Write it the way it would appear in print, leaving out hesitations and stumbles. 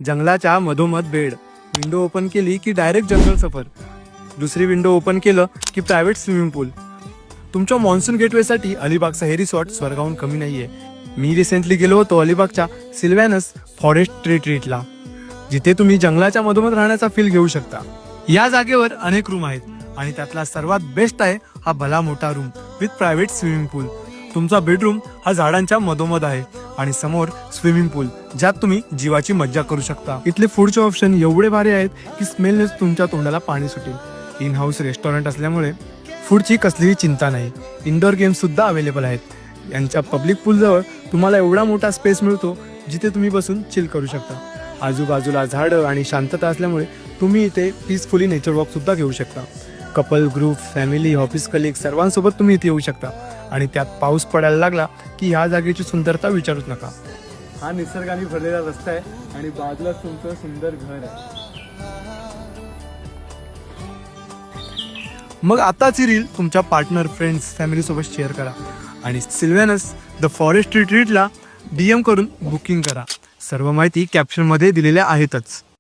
जंगलाच्या मधोमध bed. Window open केली की डायरेक्ट जंगल सफर. दुसरी विंडो ओपन केलं की प्रायव्हेट स्विमिंग पूल. तुमच्या मॉन्सून गेटवेसाठी अलिबागचा हे रिसॉर्ट स्वर्गाहून कमी नाहीये. मी रिसेंटली गेलो होतो अलिबागच्या सिल्व्हॅनस फॉरेस्ट रिट्रीटला, जिथे तुम्ही जंगलाच्या मधोमध राहण्याचा फील घेऊ शकता. या जागेवर अनेक रूम आहेत आणि त्यातला सर्वात बेस्ट आहे हा भला मोठा रूम विथ प्रायव्हेट स्विमिंग पूल. तुमचा बेडरूम हा झाडांच्या मधोमध आहे आणि समोर स्विमिंग पूल, ज्यात तुम्ही जीवाची मज्जा करू शकता. इथले फूडचे ऑप्शन एवढे भारी आहेत की स्मेलनेच तुमच्या तोंडाला पाणी सुटेल. इन हाऊस रेस्टॉरंट असल्यामुळे फूडची कसलीही चिंता नाही. इंडोर गेम्स सुद्धा अवेलेबल आहेत. यांच्या पब्लिक पूलजवळ तुम्हाला एवढा मोठा स्पेस मिळतो जिथे तुम्ही बसून चिल करू शकता. आजूबाजूला झाडं आणि शांतता असल्यामुळे तुम्ही इथे पीसफुली नेचर वॉक सुद्धा घेऊ शकता. Couple, group, family, office colleague सर्वांसोबत तुम्ही इथे येऊ शकता. आणि त्यात पाऊस पडायला लागला की ह्या जागेची सुंदरता विचारूच नका. हा निसर्गाने भरलेला रस्ता आहे आणि बाजूला तुमचं सुंदर घर आहे. मग आताची रील तुमच्या पार्टनर, फ्रेंड्स, फॅमिली सोबत शेअर करा आणि सिल्व्हॅनस द फॉरेस्ट रिट्रीटला DM करून बुकिंग करा. सर्व माहिती कॅप्शनमध्ये दिलेल्या आहेतच.